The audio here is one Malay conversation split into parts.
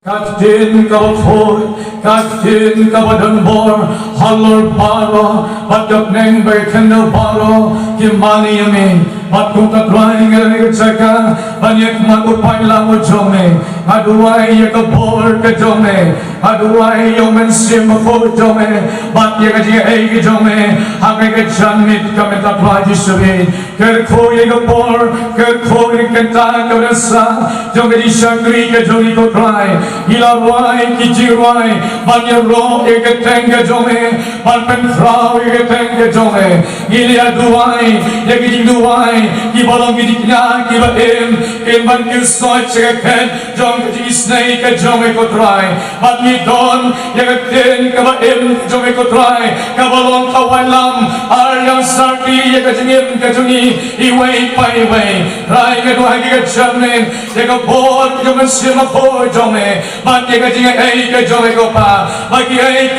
Kaktin kaboy, kaktin kabadan bor, halor baro, batok neng berkendal baro, kimani yami, batok taklay ngayon saka, banyak magupay lang o jome, aduay yakabor ka jome, aduay yomen simako jome, bat yakaji ay jome, hagay ka janmit kami taklay jisabi, kerkoy yakabor, kerkoy kentang kawanasa, jome di syangri ka joni ko try. Ilawai kijiwai banyaro eketenga jome balpen frau eketenga jome ilia duai yagi duai kibalong gidikna kibaim ban kisoi cheket jom kisnei ke jome kotrai batmi don yagaten kabaim jome kotrai kabalong kawalam aryang sarti yakajingim kajungi iwei pai wei rai keduai kajame yakabot jome simapo jome Mati kajinga ay kajome ko pa Maki ay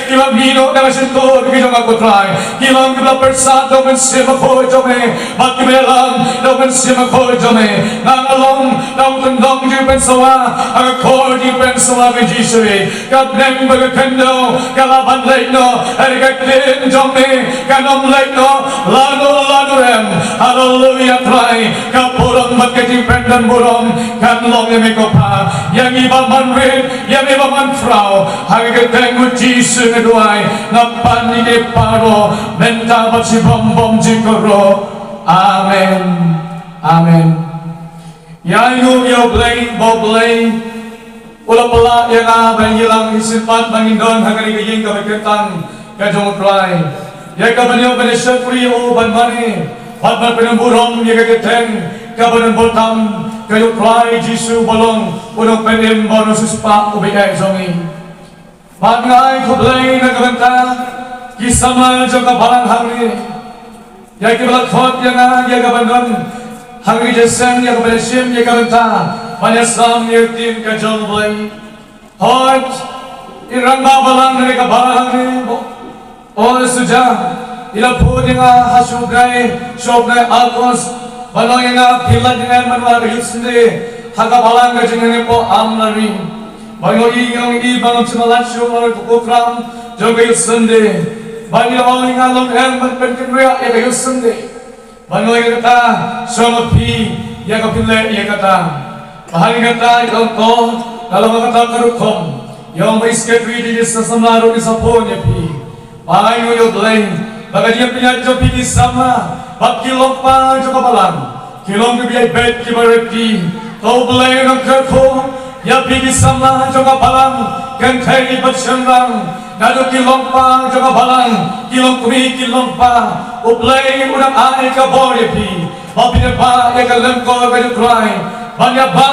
kilang hino na masinto Kajong ako try Kilang kila persado Mansima ko jome Mati melang Na mansima ko jome Nangalong Nang tundong di pensawa Ang akor di pensawa Kajisari Kapneng bagakendo Kalaban leitno Erikaklin jome Kanom leitno Lano rem Hallelujah try Kapurong matkajing pendan burong Kanlong yame ko pa Yang iba man yang memang frau harga tengok jisu ngeduai ngapan ni paro menta basi bom jikoro amen amen yang yo blame ulah pula yang abang hilang isimpan bangindon hangari kaying kabeketang kajong try ya kabanyo benesapuri o banmani padman penamburong ya kaketeng kabanan botam kayo try jisu bolong unong penim bonusus pa ubigay zongi pangay kublay na kabanta kisama jong kabalang hangri yay kibalakot yang ya kabandon hangri jeseng ya kabalesim ya kabanta panyasam ya tim kajong blay hot irang babalang na kabalang hangri o suja ilapod yung hasugay syobnay alkos Balong yang pilat dengan manual sendiri, haka balang kerjanya po amlari. Balong yang balong cemalat syukur kukram jogai sendiri. Balong yang long yang berkenria ya kai sendiri. Balong yang kata sama pi ya kapile ya kata. Bahari kata itu kalau kata kerukom yang bersekretari di sesemlaru di sapon ya pi. Balong yang lain bagai dia punya jopi di sama. Bak kilong pa jo kabalan kilong kebiay bet kibareti tau belai ng kerko ya bigi sama jo kabalan kentai bersenang nado kilong pa jo kabalan kilong kumi kilong pa ublay unang ay kaboreti mapina pa ya kalengko kayo try banyak ba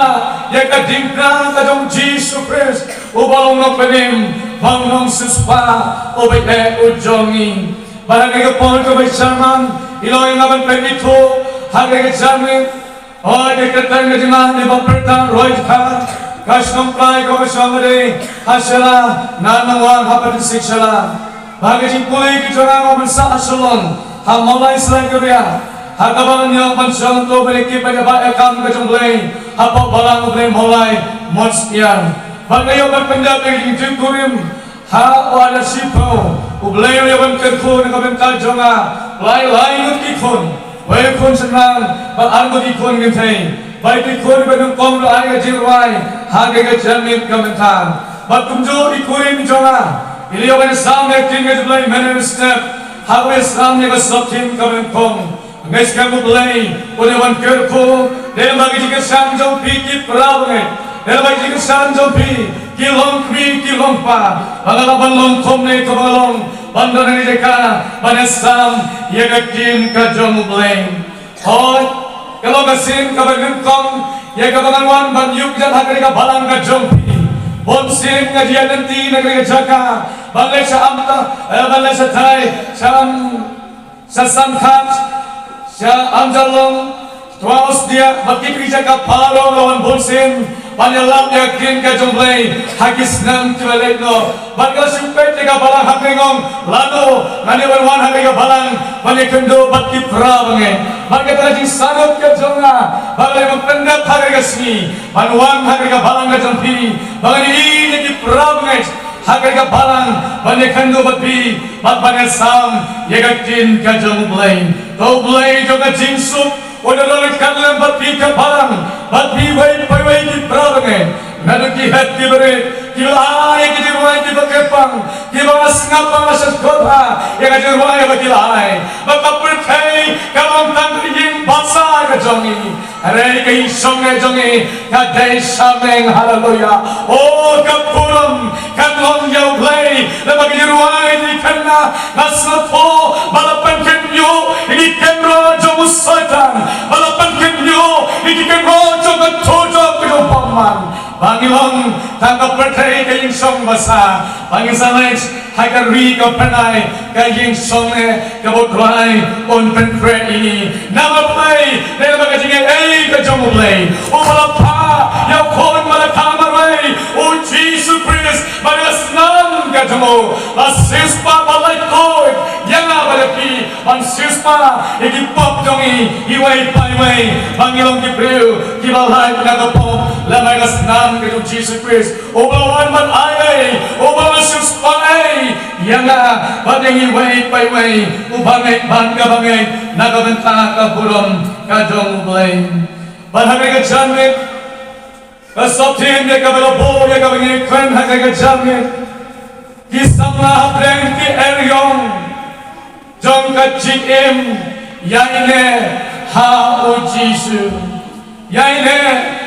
ya kadimna kadong Jesus Christ ubalong ng penim bangnong suspa ubay ujongi barangay kapon ko may sermon Iloy nga man pendito, hanggang examen, o dekretan nga jima, di ba pertang roy ka, kasnong play ko kasamari, hasala, nanawang hapat siksala, bagay jingkuloy kitara nga mansa asulon, hamalay sila kariya, hagabangan niya pansang to, balikip ay abay akam kajumblay, hapaw balang ublay molay, mons iyan, bagay yung magpendapay jingkurim, ha wala sipaw, ublay yung kerko na kabental jonga, Lai ikon, baik ikon senang, berargo ikon genteng, baik ikon benung kom lai jirwai, harga kejamin kementan, batumjo ikonin jonga, iliyo ben samne tinggal belai menen step, harga samne kesotim kemenkom, guys kamu belai, unewan kerko, dia bagi jika sanjong pikir perawat, dia bagi jika sanjong kilong pa, pangalaban longkom ne kebalong. Bandar ni deka, banasam, ia kakin kajong bleng. Hoi, kalau kasin kabagan kong, ia kabangan banyuk dan hagari kabalang kajong pi. Bonsin kajian nanti negeri jaka, balai sa amta, balai sa tay, sa samkat, sa amjalong, tuaos dia, makikri jaka palo lawan bonsin. Panyalam yakin kajong bleng, hagis nam kibalik no baga supet tega balang hangengong lado ngani wan hangega balang bani kendo bat ki prabange baga tajing sanot ke jonga baga mapenda hagega sni banwan hagega balang ga jampi baga ni ki prabange hagega balang bani kendo bat bi bat bani sam yegatin ka jong blain to blain jonga jingsuk Oda rolik kanlam bat bi ka balang bat bi wai pai wai ki prabange nadu ki het ki bere ki lai ki jirwai ki bakepang ki bas ngapa masas kota ya ka jirwai ba ki lai ba kapur thai kalong tang ring basa ka jongi are kai songe jongi ka dai sameng hallelujah o kapuram kanlong yau play la ba ki jirwai ni kanna nasatho balapan kenyo ini kenro jomu satan balapan kenyo ini kenro jomu tojo ko paman Bangilong tangkap pertai kaying song basa Bangisanay hagari ka panay kaying song kabutray on pentre ini nama play nila magajingay ay kajamublay o malapa yaw kon malakamaray o Jesus Christ magasnam kajamu lasispa balay koy yanga balapi ang sispa ikipop jongi iway payway Bangilong kipriw kibalay nagapop lamagasnam kayong Jesus Christ ubawan man ay ubawan suspay yanga badeng iway payway ubangay bangay nagabenta ka burom kajong blay balhagay ka janit kasoptin ya kabalabo ya kabangay kwen hagay ka janit kisam na habreng ki eryong jong ka chikim yaine hao Jesus yaine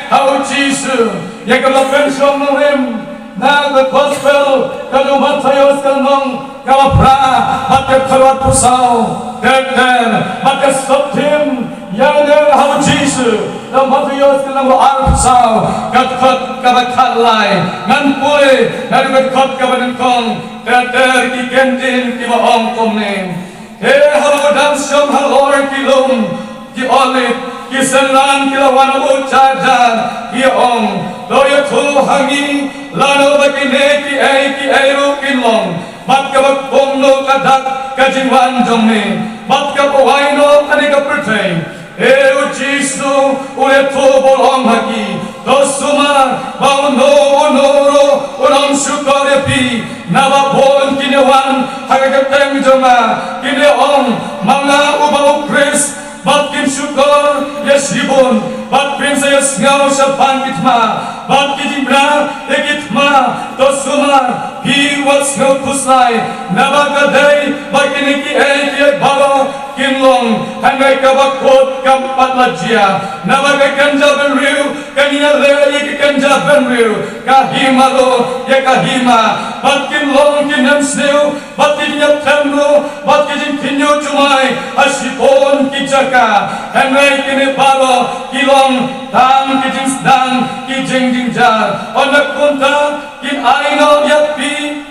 hao Jesus ya kabalapen siyong nurim na the gospel kanong matayos kanong kalapra matka kalwat pusaw dan matka soptim yang hao Jesus na matayos kanong ar pusaw katkot kabakalay nganpuy narugatkot kabanangkong ter kikendin kimaong kumning hao dan siyong halor kilong ki olit kisalan kilawan ucajan kiong doyo tuhangi lano bakine ki ay ru kinlong mat kabakpong no kadak kajingwan jongme mat kapuhay no kanika pertay o Jisu ule to bolong hagi dosuma bauno onoro onong syukorepi nabapon kinewan hagagapeng jonga kineong mga ubao Kris Batkin syukur yasibun Batkin saya ngau saban kitma Batkin ibra ekitma tosuma hiwas ngau puslay nabagadai Batkin iki eki balo kinlong hanggai kabakot kampat lajia nabaga kanja benriu kanina leli kanja benriu kahimalo ya kahima Batkin long kinam snew Batkin nyap temro Batkin kinyo cumai asipon kijaka hanggai kini balo kilong tang kijing sedang kijing jingjar onak kunta kin aino yapi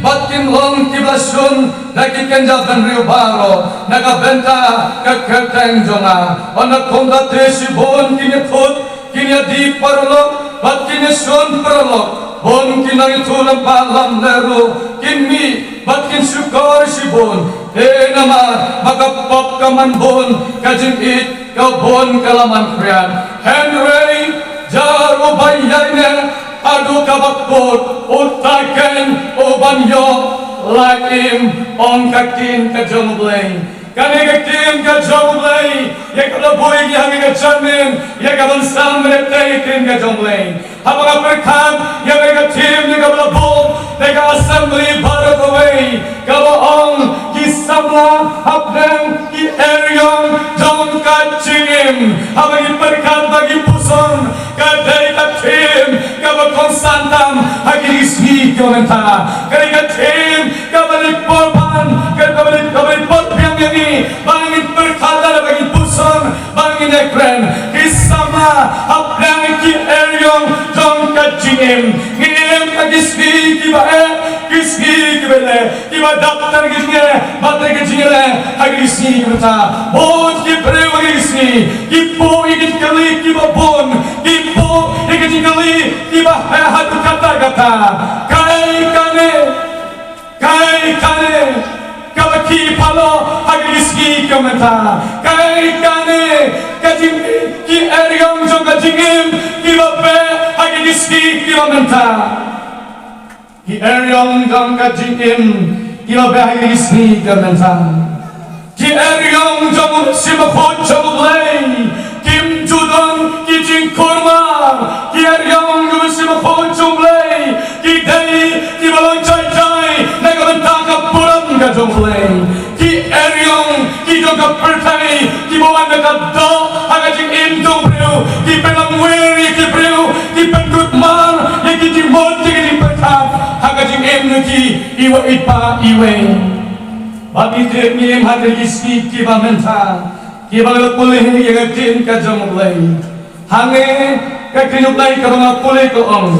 batkin long kibasun lagi kenja benriu baro nagabenta kakateng jonga onak kunta tesibon kini put kini di parolok batkin sun parolok bon kinang itulang palam lero kinmi batkin syukor sibon nama magapop kaman bon kajing it kabon kalaman kriyan Henry jaro bayayne adu kabakpot utaken ubanyo lakim ong kakin kajongblay kanikakim kajongblay yakalaboy gihangi kajamin yakabansam reptaikin kajongblay habang aperkam yakagatim yakabalabol Tega assembly barat away kabaong kisamla hapdeng ki eryong jong kachingim habang iperkan bagi puson kadai katim kabakong santam hagi ismi komenta kadai katim kabalik porban kabalik porbiang yangi bangin perkada bagi puson bangin ekren kisamla hapdeng ki eryong jong kachingim ngim kagisni kisni kibele kiba daptar kisne batre kisne hagisni kibata bon ki prewa kisni kipo ikit kali kiba bon kipo ikit jinggali iba hadu kata-kata kai kane kabaki palo hagriski kamata kai kane kajing ki eriam jong kajingim iba be hagriski kamata ki eriam jong kajingim iba be hagriski kamata ki eriam jong simakot jong lay kim judon ki jing kurma ki eriam jong simakot jong lay ki dai ki balon chai ka jomplay ki eriong ki jong pertai ki bawan ka do aga jing im jong breu ki pelang weri ki breu ki pendut man ye ki jing mod ki pertat aga jing im ki iwa ipa iwe bagi tremi hadir iski ki bamenta ki bagal pulih ye tin ka jomplay hange ka kinuplay ka mga pulih ko ong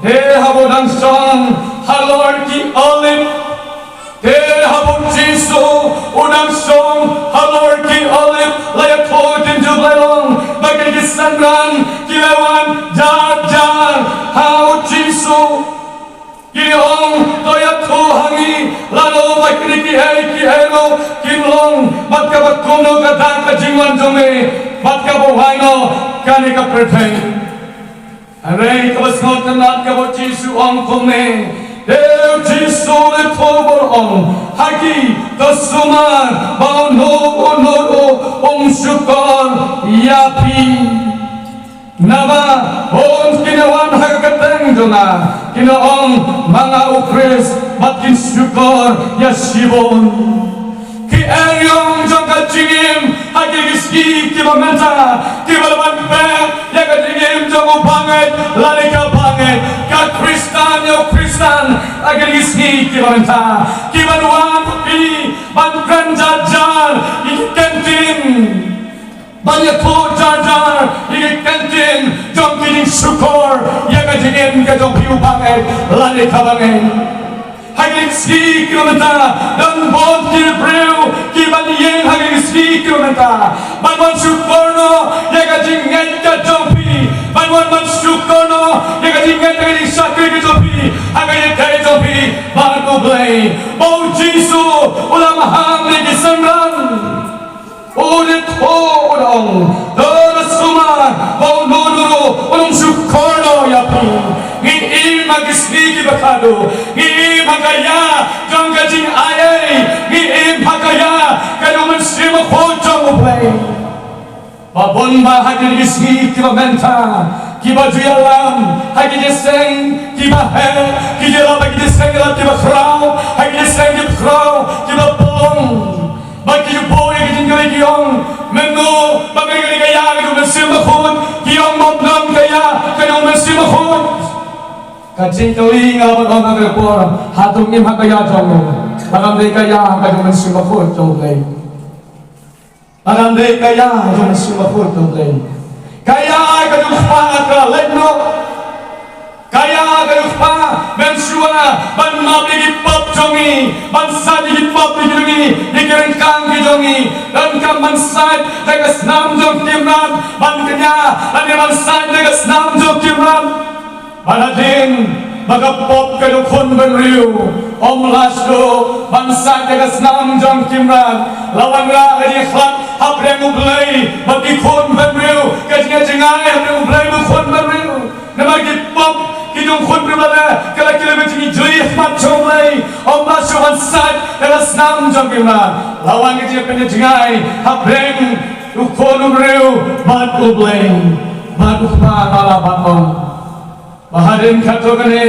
he habodang song halor ki olive habon jisu unang song halor ki olive layak hotin jublaylong bagay kisangran kilawan jar hao jisu kiniong toyat hangi lalo bagay ki helo kinlong matkabat kuno kadang kajingwan jome matkabu haino kani ka perteng aray kabasngot na kabot jisu ang kome Deo Jisu le tobor ong hagi tasuman bau no ong syukor yapi nama ong kinawan hagkateng jona kinaong mga ukris makin syukor yasibon ki eryong jong kajingim hagi giski kibamenta kibalaman pe yakajingim jong upangit lari ka pangit ka Kristan yo Kristan agar giski kibamenta kibanuan pi bangkan jajar iki kantin banyak po jajar iki kantin jong kining syukur yakajingim ka jong piu pangit lari ka pangit hagingski kilomita dan bod kilbreu kibaniyeng hagingski kilomita banwan syukurno yakajing ngay ka jompi banwan man syukurno yakajing ngay ka sakri ka jompi hagayeng kay jompi bago blay o Jisu ulam hamli kisangran ulit ho udong doras suma o nunuro unong syukurno yapi ngiim hagisni kibakado ngiim hagaya jong kajing ayay ngiim hagaya kayo man sima ho jong uplay babon ba hagisni kibamenta kibajuyalam hagiseng kibahe kijela hagiseng kibakrao hagiseng kibakrao kibapong bagi boy kijing kiyong menu bagay kaya kayo man sima ho kiyong mabnam kaya kayo man sima ho kajing kawi nga ba nga por hatung im hakaya jong magam de kaya kayo man sumapot jong lay magam de kaya kayo man sumapot jong lay kaya kayo pa ka letno kaya kayo pa mensua ban mabigi pop jongi ban sadi pop jongi dikiring kang jongi dan kam ban sad tegas nam jong timran ban kanya dan ban sad tegas nam jong timran Manadin, magapop kadukon benriu, om lasdo, bangsa tegas nam jong kimran, lawan ra kadi khlat hapreng ublay, magikon benriu, kadi ngajengay hapreng ublay bukon benriu, namagi pop kidung kon pribala, kala kila benci jui khmat jomlay, om lasdo bangsa tegas nam jong kimran, lawan kadi ngajengay hapreng ukon ublay, mat ublay, mat ukma malabaton. Baharin katogane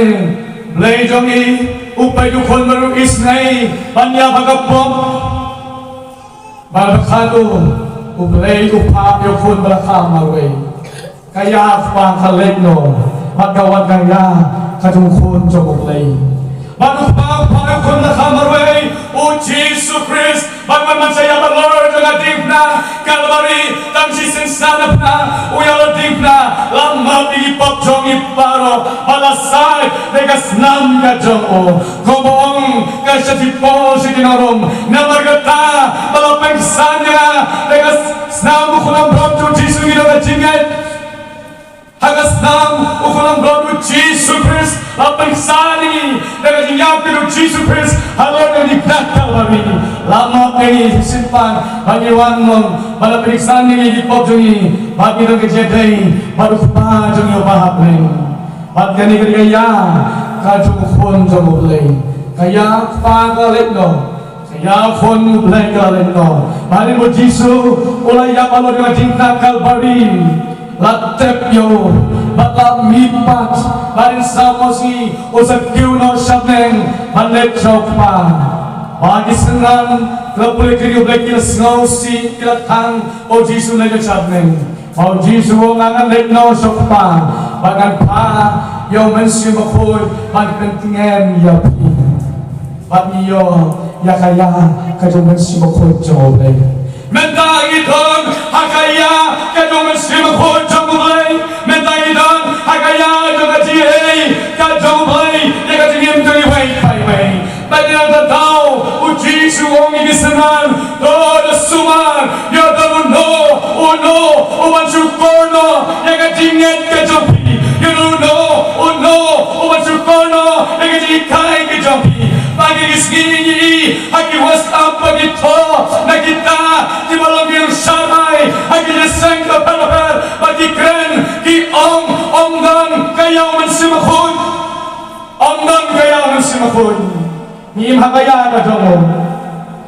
blay jongi upay dukon maru isnay panya bagapom balakado ublay upa yukon balaka marway kaya pa kalegno magawad kaya katungkon jong ublay Manupang panukon na kamarway O Jesus Christ Magman saya Lord Ang ating na Calvary Tang sisensanap na Uyal ating na Lamang ipapjong iparo Palasay Negas nam kajong o Komong Kasyatipo si kinorom Namargata Malapengsan niya Negas nam Kulang bronto Jesus Ginagajingay Hagas nam ukulang God with Jesus Christ Lapagsani Nagajinyakin with Jesus Christ Halor na dikdakal kami Lama kayo simpan Bagiwan mong Malapigsani Gipop jungi Bagi ng kajeday Baru pa jungi upahap rin Pagkani kaya Kajung khon jung ublay Kaya pagalit no Kaya khon ublay galit no Bari mo Jisu Ulay yapalo ng tingkak Kalbari Latep yo, bakal mipat, barin samosi, usap kiuno syabneng, balet jokpa. Bagi senang, kelapulai kiri ublai kila sengausi, kila tang, o Jisu naga syabneng. O Jisu ngangan lekno jokpa, bagan pa, yo mensi makoy, bagi pentingan ya pi. Bagi yo, ya kaya, kajong mensi makoy joblay. Menta idon hakaya kadong simako jomblay menta idon hakaya jogati kadong blay negatingim to way by way badina tao o Jisu ong ibisanan do the suman yo don't know uno o mansukorno negatinget kajompi you don't know uno o mansukorno negatingai kajompi bagi isgini haki was up bagi to nakita di malam yang samai haki deseng ke pelabar bagi keren ki ongdan kaya mensimakun ongdan kaya mensimakun ngim hakaya kadong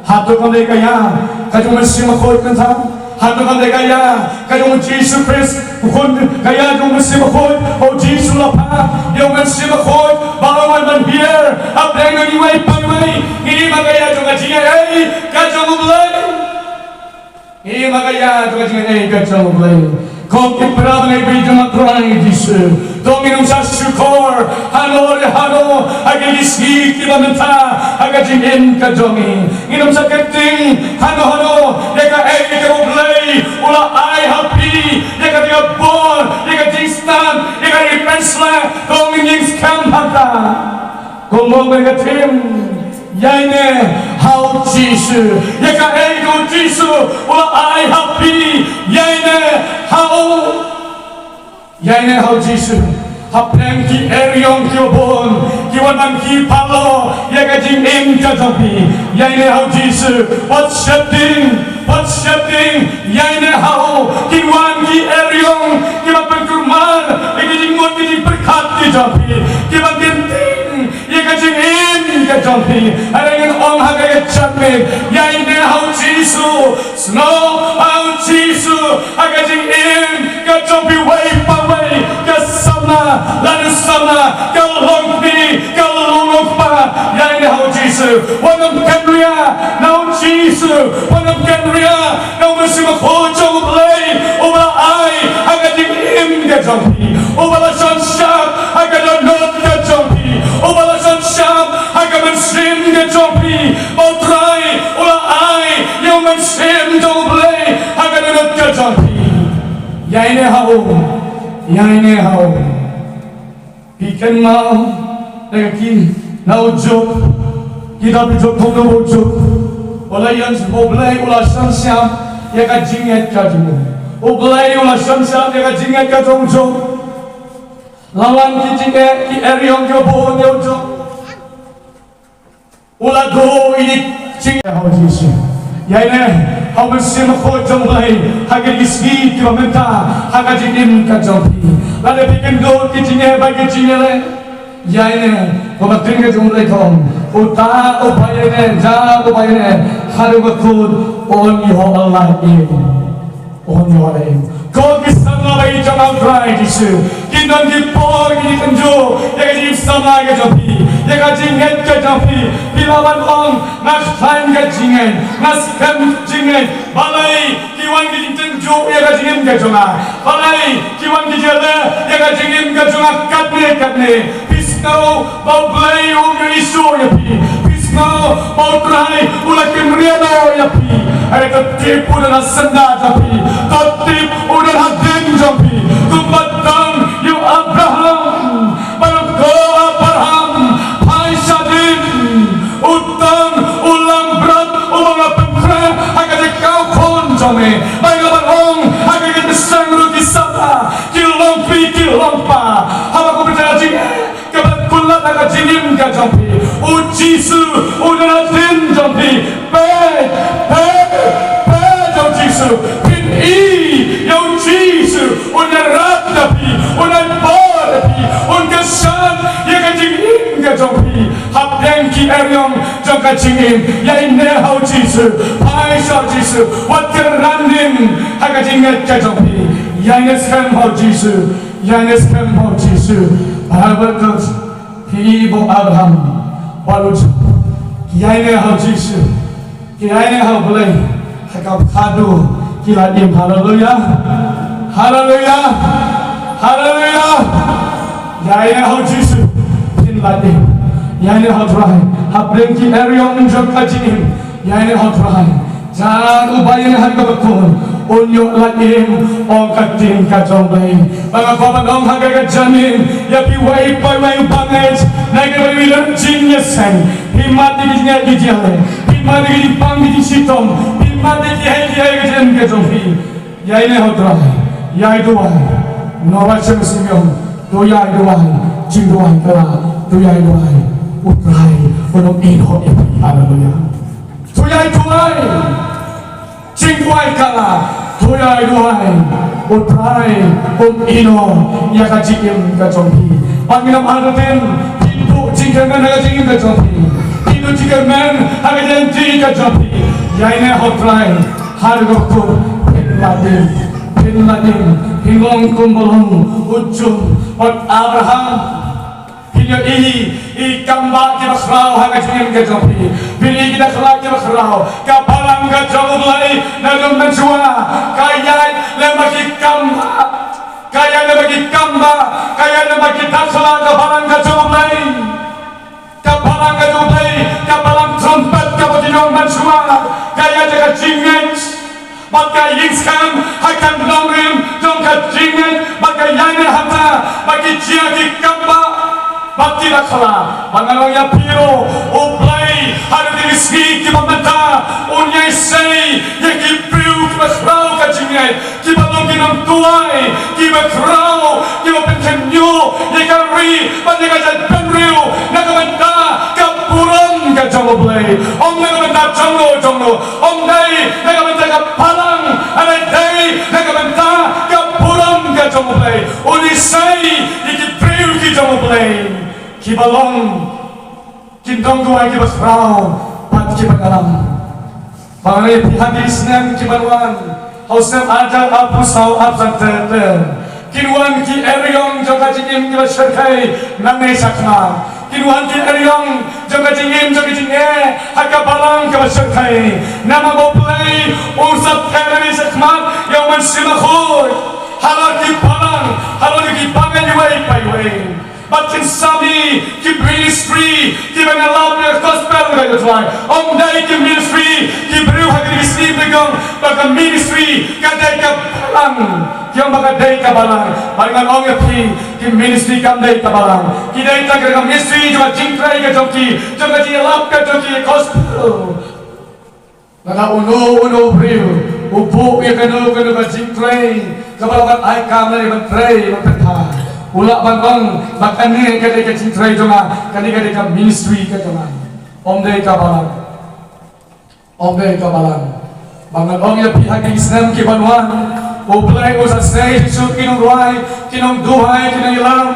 hatu kami kaya kadong mensimakun kentang hatu kami kaya kadong Jesus Christ ukun kaya kadong mensimakun oh Jesus lapa yung mensimakun balawan man here apeng ng iway pangmay ngim hakaya kadong ajingay kadong ublay ngim hakaya kadong ajingay kadong ublay kung iparang ay bidang matray Jisu Dominum sa syukur hano agigisgi kinamenta agajingin ka domi inum sa keting hano yaka ay ikabublay ula ay happy yaka tiga bon yaka tingstan yaka ipensla dominging skampata kumong magatim yaine hao Jisu yaka ay go Jisu ula ay happy yaine hao Jisu hapeng ki eryong kiobon kiwan man ki palo yaga jing im kajapi yaine hao Jisu what's shifting yaine hao kiwan ki eryong kiwan pengkurman yaga jing ngot ki berkat kajapi kiwan genting yaga jing im kajapi ada yang om hagaya chakme yaine hao Jisu snow hao Jisu yaga jing im kajapi way pa way kasama lalu sama kalongpi kalongpa yaine hao Jisu wanam kanria nau Jisu wanam kanria nau masima khojong blay oba ai agading im gajampi oba la sanshap agadon not gajampi oba la sanshap agaman sim gajampi otrai ola ai yoman sim jong blay agadon not gajampi yaine hao ikan mau lagi nau jok kita bijok tunggu bojok olayan oblay ola sanshap ya ka jinget ka jimu oblay ola sanshap ya ka jinget ka jok lawan ki jinget ki eryong ki bo ne jok ola do ini jinget hao Jisu yaine hao mesim khojong blay hagir isgi ki mamenta haga jingim ka jompi lalu bikin do ki jinget bagi jinget yaine komatin ke jumlai thong uta ubayane ja ubayane haru bakud on yo Allah on yo Allah kau kisah lagi jangan berai Jisu kita di por di kenjo ya jadi sama ke jampi ya kajinget ke jampi bilawan ong nas time ke jingen nas kem jingen balai kiwan di kenjo ya kajinget ke joma balai kiwan di jala ya kajinget ke joma katne pisau bau belai uga isu ya pi pisau bau trai ulah kemriano ya pi ada ketipu dan senda tapi ketip udah hadim jampi kumbatan you Abraham barangko Abraham hai sadim utang ulang berat ulang pengkre agak kau kon jame baik lawan ong agak kesang rugi sapa kilompi ka jingim ka jampi o Jisu o na tin jampi pe o Jisu pin yo Jisu o na rat jampi o na bar jampi o kesan ya ka jingim ka jampi hapeng ki eryong jong ka jingim ya ne hau Jisu pai sa Jisu wat ka randin ha ka jingim ka jampi ya ne skam hau Jisu ya ne skam hau Jisu Abrakas ibu Abraham balut kiai hau Jisu kiai hau boleh hakap kado kila im haleluya haleluya haleluya kiai hau Jisu kin ladi kiai hau trai habreng ki eriong jok kajim kiai hau trai jangan ubayin hakap kun unyo lakim ong kating kajombai mga pamanong hagagat jamin yapi way paway banget nagaway wilang jinyasan himati ginya gijale himati gijipang gijisitom himati gijay gajan kajombi yay na hotray yay duway nawal siya masimyong tuyay duway jingduway kara tuyay duway utray unong ino ipi hallelujah tuyay duway jingduway kara tuyay duhay utray ino yakajikim kajompi Panginoon natin pintu jingkaman hagajingim kajompi pintu jingkaman hagajanti kajompi yay na utray hargokto pinladim hingong kumbalong ujung at Abraham Pinyo ikamba kibakraw hagajingim kajompi Pili kita kelak kibakraw kapalang kajomulay na lumansua kaya lemagi kamba kaya lemagi taksala kapalang kajomulay kapalang trompet kapatinong mansua kaya jaga jingit Baka yingskam hakan longrim dong kajingit baka yain hata bagi jiagi kamba Bakti nakala, mangalangya piro, oblay, hari diriski, kibamata, unyay say, yakipriw, kibakraw, kajingay, kibalongin ang tuway, kibakraw, kibapenkanyo, yakari, panyagadyan penriw, nakamanta, kapuran, kajangoblay, om nakamanta, jonglo, om day, nakamanta, kapalang, anay day, nakamanta, kapuran, kajangoblay, unisay, yakipriw, kajangoblay, kibalong kintong duay kibakraw pat kibagalam pangalay pihagis nem kibalwan hausem ajal apusaw absantete kinwan ki eryong jogajingim kibasherkay nanay sakna kinwan ki eryong jogajingim hakabalang kibasherkay namaboplay usap terani sakmat yaman simakhur halal ki pangan yuway payway But can sami ki ministry ki mengalap ni gospel ka jotway om dai ki ministry ki brew hagri receive begong baka ministry kadai ka balang yang baka dai ka balang palingan ong yapi ki ministry kam dai ka balang ki dai ta ka ministry jo jingtrai ka joki joga ji lap ka joki gospel baka uno brew upo ya kanu ka jingtrai ka balang ai kam na trai mapentha Ulak bangkong bakani kadai ka cintrai jonga kadai ka ministry ka jonga omdei ka balang bangal ong ya pihak Islam ki banwan oblay o sa say su kinong ruay kinong duhay kinong ilam